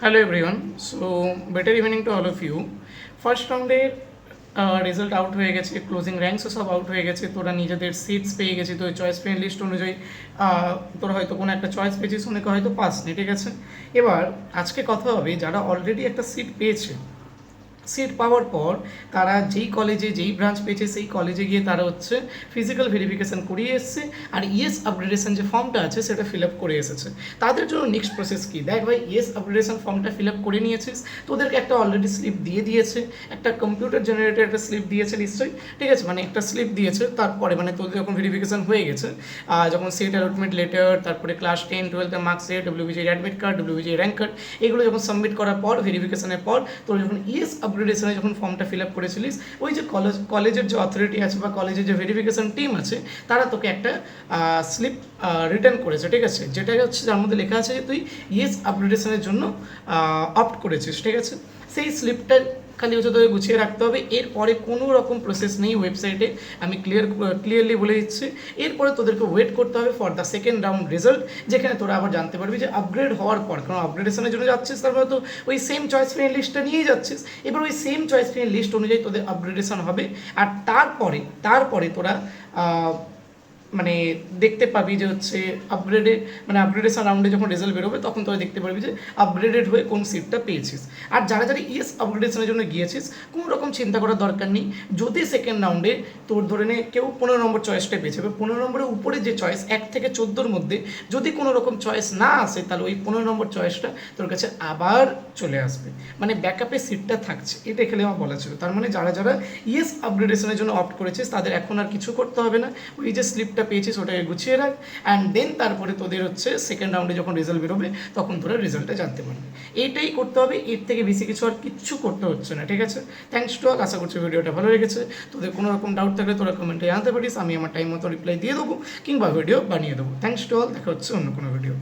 Hello everyone. So better evening to all of you. First round result out হয়ে গেছে, closing র্যাঙ্কসও সব out হয়ে গেছে, তোরা নিজেদের সিটস পেয়ে গেছি। তো চয়েস পেয়ে লিস্ট অনুযায়ী তোরা হয়তো কোনো একটা চয়েস পেয়েছিস, অনেকে হয়তো পাসনি, ঠিক আছে। এবার আজকে কথা হবে যারা অলরেডি একটা সিট পেয়েছে, সিট পাওয়ার পর তারা যেই কলেজে যেই ব্রাঞ্চ পেয়েছে সেই কলেজে গিয়ে তারা হচ্ছে ফিজিক্যাল ভেরিফিকেশান করিয়ে এসছে আর ইয়েস আপগ্রেডেশন যে ফর্মটা আছে সেটা ফিল আপ করে এসেছে। তাদের জন্য নেক্সট প্রসেস কী, দেখ ভাই, ইয়েস আপগ্রেডেশন ফর্মটা ফিল আপ করে নিয়েছিস, তোদেরকে একটা অলরেডি স্লিপ দিয়ে দিয়েছে, একটা কম্পিউটার জেনারেটেড একটা স্লিপ দিয়েছে নিশ্চয়ই, ঠিক আছে। মানে একটা স্লিপ দিয়েছে, তারপরে মানে তোদের যখন ভেরিফিকেশান হয়ে গেছে, যখন সিট অ্যালটমেন্ট লেটার, তারপরে ক্লাস 10 12-এর marksheet, WBJEE admit card, WBJEE rank card, এগুলো যখন সাবমিট করার পর ভেরিফিকেশানের পর তোর যখন ইয়েস আপগ্রেডেশনে যখন ফর্মটা ফিল আপ করেছিলিস, ওই যে কলেজের যে অথরিটি আছে বা কলেজের যে ভেরিফিকেশন টিম আছে তারা তোকে একটা স্লিপ রিটার্ন করেছে, ঠিক আছে, যেটা হচ্ছে যার মধ্যে লেখা আছে যে তুই ইয়েস আপগ্রেডেশনের জন্য অপ্ট করেছিস, ঠিক আছে। সেই স্লিপটা খালি হচ্ছে তোকে গুছিয়ে রাখতে হবে। এরপরে কোনো রকম প্রসেস নেই ওয়েবসাইটে, আমি ক্লিয়ারলি বলে দিচ্ছি। এরপরে তোদেরকে ওয়েট করতে হবে for the second round result, যেখানে তোরা আবার জানতে পারবি যে আপগ্রেড হওয়ার পর, কারণ আপগ্রেডেশনের জন্য যাচ্ছিস তারপরে তো ওই সেম চয়েস ফ্রি লিস্টটা নিয়েই যাচ্ছিস, এবার ওই সেম চয়েস ফ্রি লিস্ট অনুযায়ী তোদের আপগ্রেডেশন হবে। আর তারপরে তোরা মানে দেখতে পাবি যে হচ্ছে আপগ্রেডেশন রাউন্ডে যখন রেজাল্ট বেরোবে তখন তোরা দেখতে পারবি যে আপগ্রেডেড হয়ে কোন সিটটা পেয়েছিস। আর যারা ইয়েস আপগ্রেডেশনের জন্য গিয়েছিস, কোনো রকম চিন্তা করার দরকার নেই। যদি সেকেন্ড রাউন্ডে তোর ধরে নে কেউ 15 নম্বর চয়েসটা পেয়েছে, 15 নম্বরের উপরে যে চয়েস 1 থেকে 14-র মধ্যে যদি কোনো রকম চয়েস না আসে, তাহলে ওই 15 নম্বর চয়েসটা তোর কাছে আবার চলে আসবে, মানে ব্যাকআপে সিটটা থাকছে। এটা এখানে আমার বলা ছিল। তার মানে যারা ইয়েস আপগ্রেডেশনের জন্য অপ্ট করেছিস তাদের এখন আর কিছু করতে হবে না, ওই যে স্লিপটা পেয়েছিস ওটাকে গুছিয়ে রাখ, অ্যান্ড দেন তারপরে তোদের হচ্ছে সেকেন্ড রাউন্ডে যখন রেজাল্ট বেরোবে তখন তোরা রেজাল্টটা জানতে পারবি। এইটাই করতে হবে, এর থেকে বেশি কিছু আর কিচ্ছু করতে হচ্ছে না, ঠিক আছে। থ্যাংকস টু অল, আশা করছি ভিডিওটা ভালো লেগেছে। তোদের কোনো রকম ডাউট থাকলে তোরা কমেন্টে জানতে পারিস, আমি আমার টাইম মতো রিপ্লাই দিয়ে দেবো কিংবা ভিডিও বানিয়ে দেবো। থ্যাংকস টু অল, দেখা হচ্ছে অন্য কোনো ভিডিও।